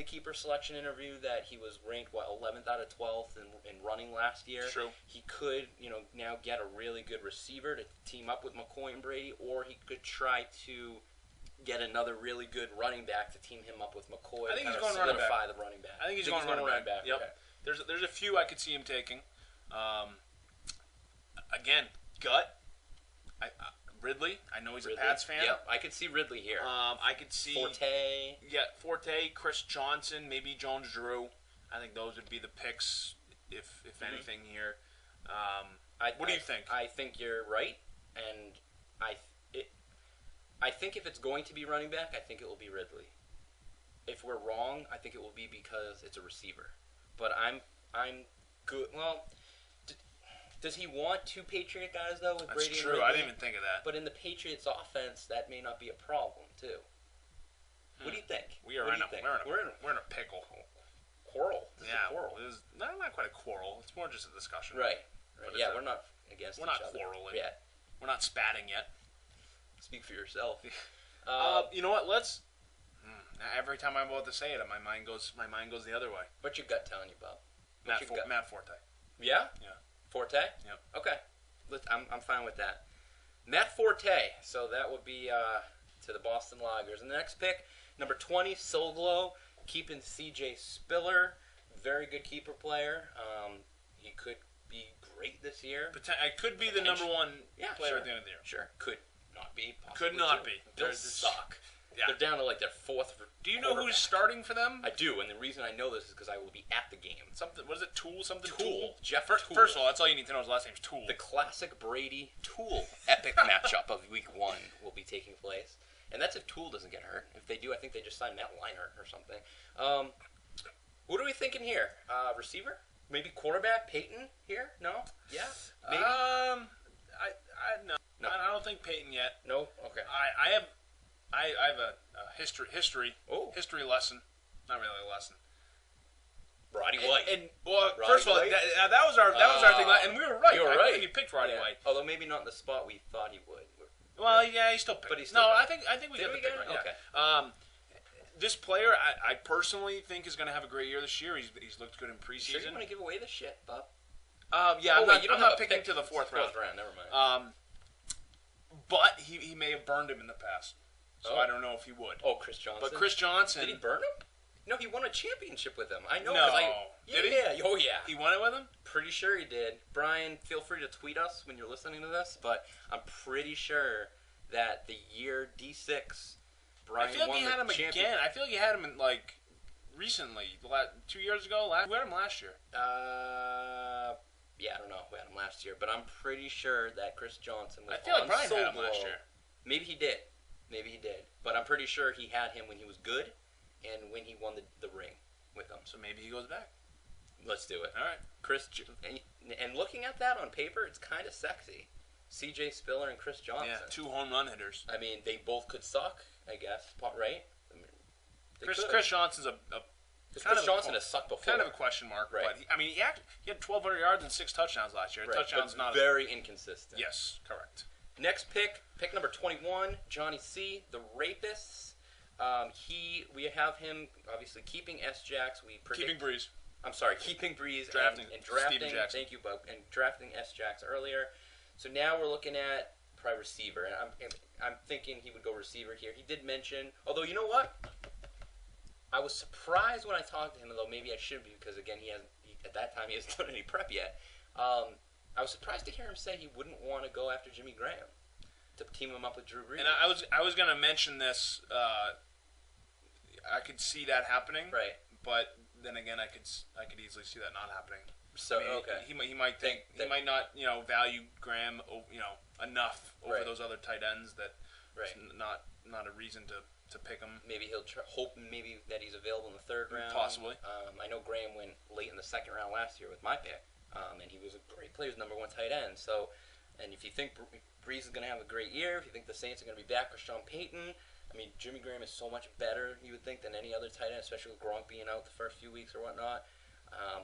the keeper selection interview that he was ranked 11th out of 12th in running last year. True. He could now get a really good receiver to team up with McCoy and Brady, or he could try to get another really good running back to team him up with McCoy. I think he's going running back. The running back. I think he's going running back. Yep. Okay. There's a few I could see him taking. Again, gut. Ridley. I know he's a Pats fan. Yep, I could see Ridley here. I could see Forte. Yeah, Forte, Chris Johnson, maybe Jones-Drew. I think those would be the picks, if anything here. What do you think? I think you're right, and I think if it's going to be running back, I think it will be Ridley. If we're wrong, I think it will be because it's a receiver. But I'm good. Well, does he want two Patriot guys though? With That's Brady true. And Ridley? I didn't even think of that. But in the Patriots' offense, that may not be a problem too. What do you think? We're in a pickle. Quarrel. Quarrel. It's not quite a quarrel. It's more just a discussion. Right. Yeah, we're not against each other. We're not quarreling yet. We're not spatting yet. Speak for yourself. You know what? Let's. Every time I'm about to say it, my mind goes the other way. What's your gut telling you, Bob? Matt Forte. Yeah. Yeah. Forte. Yep. Okay. I'm fine with that. Matt Forte. So that would be to the Boston Loggers. And the next pick, number 20, Solglow, keeping C.J. Spiller. Very good keeper player. He could be great this year. I could be the number one player at the end of the year. Sure. Could not be. Could not be. Bills suck. Yeah. They're down to like their fourth. Do you know who's starting for them? I do, and the reason I know this is because I will be at the game. What is it? Tool? Jeff Tool. First of all, that's all you need to know. His last name's Tool. The classic Brady Tool epic matchup of Week 1 will be taking place, and that's if Tool doesn't get hurt. If they do, I think they just signed Matt Leinart or something. What are we thinking here? Receiver? Maybe quarterback? Peyton here? No? Yeah? Maybe? No. I don't think Peyton yet. No? Okay. I have a history lesson. Not really a lesson. Roddy White. First of all, that was our thing, and we were right. You were right. You picked Roddy White, although maybe not in the spot we thought he would. Well, yeah, he still picked. But he still I think we got the pick right. Okay. Yeah. This player, I personally think is going to have a great year this year. He's looked good in preseason. Sure, you want to give away the shit, Bob? Yeah, I'm not picking to the fourth round. Never mind. But he may have burned him in the past. So I don't know if he would. Oh, Chris Johnson. But Chris Johnson. Did he burn him? No, he won a championship with him. I know. No. Did he? Yeah. Oh, yeah. He won it with him? Pretty sure he did. Brian, feel free to tweet us when you're listening to this, but I'm pretty sure that the year D6, Brian I feel like won he had him the again. I feel like he had him in, recently. 2 years ago? We had him last year. Yeah, I don't know who had him last year, but I'm pretty sure that Chris Johnson was I feel like Brian had him Solglow. last year. Maybe he did. But I'm pretty sure he had him when he was good and when he won the ring with him. So maybe he goes back. Let's do it. All right. And looking at that on paper, it's kind of sexy. C.J. Spiller and Chris Johnson. Yeah, 2 home run hitters. I mean, they both could suck, I guess, right? I mean, Chris Johnson's Chris Johnson has sucked before. Kind of a question mark, right? But he had 1,200 yards and 6 touchdowns last year. Right, Touchdowns not very inconsistent. Yes, correct. Next pick number 21, Johnny C, the Rapists. We have him obviously keeping S-Jacks. Keeping Breeze. I'm sorry, keeping Breeze drafting Steven Jackson. Thank you, Bob. And drafting S-Jacks earlier. So now we're looking at probably receiver, and I'm thinking he would go receiver here. He did mention, although you know what, I was surprised when I talked to him. Although maybe I should be because again at that time he hasn't done any prep yet. I was surprised to hear him say he wouldn't want to go after Jimmy Graham to team him up with Drew Brees. And I was going to mention this. I could see that happening, right? But then again, I could easily see that not happening. So okay, he might think he might not value Graham enough over those other tight ends that not a reason to pick him. Maybe he'll hope that he's available in the third round. Possibly. I know Graham went late in the second round last year with my pick. And he was a great player. He was number 1 tight end. So, and if you think Breeze is going to have a great year, if you think the Saints are going to be back with Sean Payton, I mean, Jimmy Graham is so much better, you would think, than any other tight end, especially with Gronk being out the first few weeks or whatnot.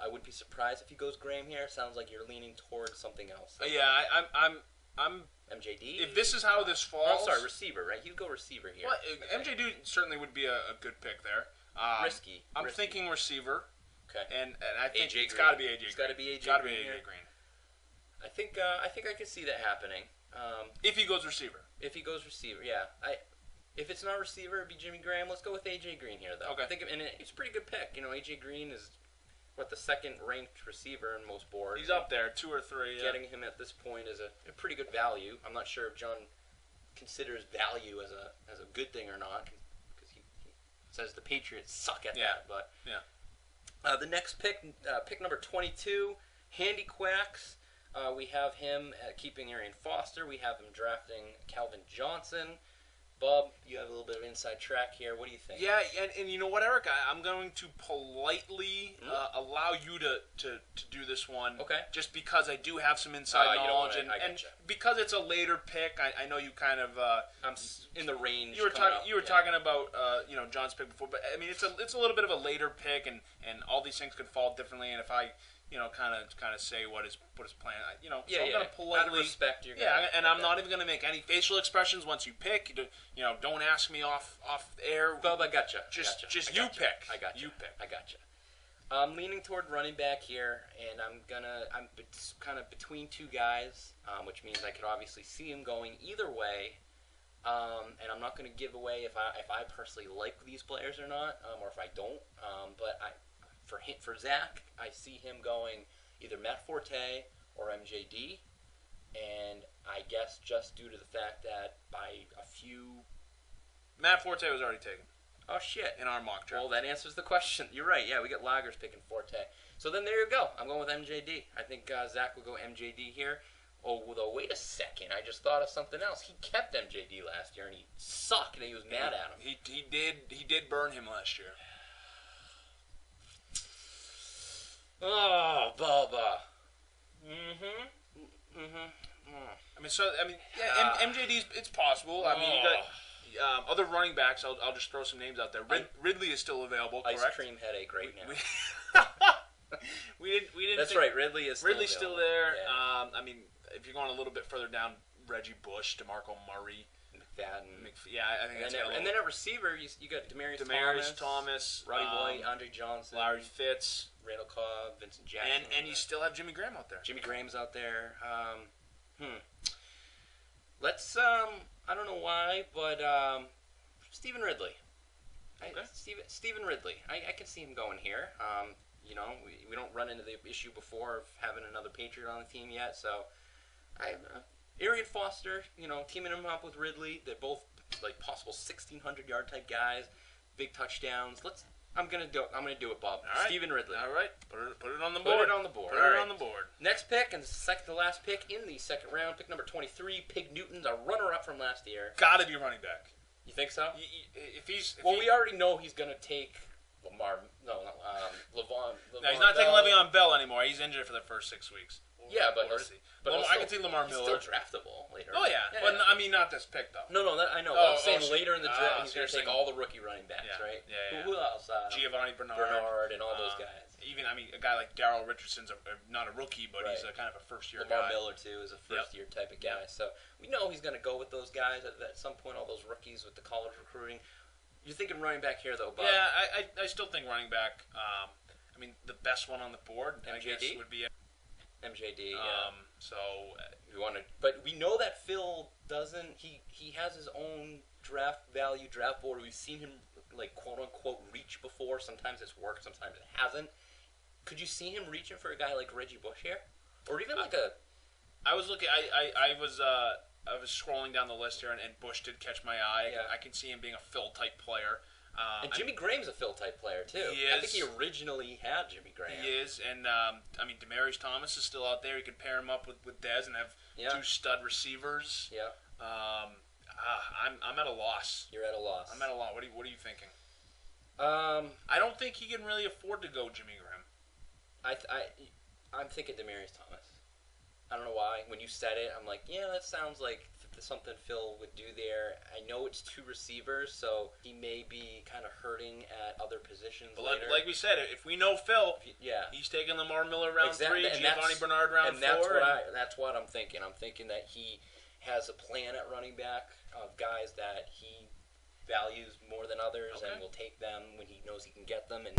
I wouldn't be surprised if he goes Graham here. Sounds like you're leaning towards something else. Yeah, I'm MJD. If this is how this falls, I'm sorry, receiver, right? He'd go receiver here. Well, MJD certainly would be a good pick there. Risky. I'm thinking receiver. Okay. And I think it's got to be AJ Green. It's got to be AJ Green. I think I can see that happening. If he goes receiver. Yeah. If it's not receiver, it'd be Jimmy Graham. Let's go with AJ Green here, though. Okay. I think, and it's a pretty good pick. AJ Green is the second-ranked receiver in most boards. He's up there, 2 or 3. Getting him at this point is a pretty good value. I'm not sure if John considers value as a good thing or not, because he says the Patriots suck at that. But the next pick number 22, Handy Quacks. We have him keeping Arian Foster. We have him drafting Calvin Johnson. Bub, you have a little bit of inside track here. What do you think? Yeah, and you know what, Eric? I'm going to politely allow you to do this one. Okay. Just because I do have some inside knowledge, and because it's a later pick, I know you kind of. I'm in the range. You were talking about John's pick before, but I mean it's a little bit of a later pick, and all these things could fall differently, and if I. Kind of say what his plan. So I'm gonna politely out of respect. I'm not even gonna make any facial expressions once you pick. Don't ask me off air. Bob, I gotcha. Just you pick. I gotcha. You pick. I gotcha. I'm leaning toward running back here, and I'm kind of between two guys, which means I could obviously see him going either way. And I'm not gonna give away if I personally like these players or not, or if I don't. But For Zach, I see him going either Matt Forte or MJD, and I guess just due to the fact that by a few... Matt Forte was already taken. Oh, shit. In our mock draft. Well, that answers the question. You're right. Yeah, we got Lagers picking Forte. So then there you go. I'm going with MJD. I think Zach will go MJD here. Oh, though, wait a second. I just thought of something else. He kept MJD last year, and he sucked, and he was mad at him. He did burn him last year. Oh, Bubba. MJD's it's possible. I mean, you got other running backs. I'll just throw some names out there. Ridley is still available. Correct? Ice cream headache right now. We didn't. That's right. Ridley's still there. Yeah. I mean, if you're going a little bit further down, Reggie Bush, DeMarco Murray. McFadden. I think that's and then at receiver, you got Demarius Thomas, Roddy White, Andre Johnson, Larry Fitz, Randall Cobb, Vincent Jackson, and you still have Jimmy Graham out there. Jimmy Graham's out there. Let's I don't know why, but Stephen Ridley. Stephen Ridley. I can see him going here. We don't run into the issue before of having another Patriot on the team yet, so Arian Foster, teaming him up with Ridley. They're both like possible 1,600-yard type guys, big touchdowns. I'm gonna do it, Bob. All right. Stephen Ridley. All right, put it on the board. Put it on the board. Put it on the board. Next pick, and the last pick in the second round, pick number 23, Pig Newton's a runner-up from last year. Gotta be running back. You think so? We already know he's gonna take Lamar. Levon. No, he's not taking Le'Veon Bell anymore. He's injured for the first 6 weeks. Yeah, but I can see Lamar Miller. He's still draftable later. Oh yeah, but I mean not this pick though. No, I know. I'm saying later in the draft, he's going to take all the rookie running backs, right? Yeah. Who else? Giovanni Bernard and all those guys. Even a guy like Darrell Richardson's not a rookie, but he's a kind of a first-year guy. Lamar Miller too is a first-year type of guy. So we know he's going to go with those guys at some point. All those rookies with the college recruiting. You're thinking running back here though, Bob? Yeah, I still think running back. I mean, the best one on the board, I guess, would be MJD. But we know that Phil doesn't. He has his own draft board. We've seen him like quote unquote reach before. Sometimes it's worked, sometimes it hasn't. Could you see him reaching for a guy like Reggie Bush here, or even like a? I was looking. I was scrolling down the list here, and Bush did catch my eye. Yeah. I can see him being a Phil type player. And Jimmy Graham's a Phil type player too. He is. I think he originally had Jimmy Graham. He is, and Demarius Thomas is still out there. You could pair him up with Dez and have two stud receivers. Yeah. I'm at a loss. You're at a loss. I'm at a loss. What are you thinking? I don't think he can really afford to go Jimmy Graham. I'm thinking Demarius Thomas. I don't know why. When you said it, I'm like, yeah, that sounds like something Phil would do there. I know it's two receivers, so he may be kind of hurting at other positions later. Like we said, if we know Phil, he's taking Lamar Miller round 3, Giovanni Bernard round 4. That's what I'm thinking. I'm thinking that he has a plan at running back of guys that he values more than others Okay. and will take them when he knows he can get them. And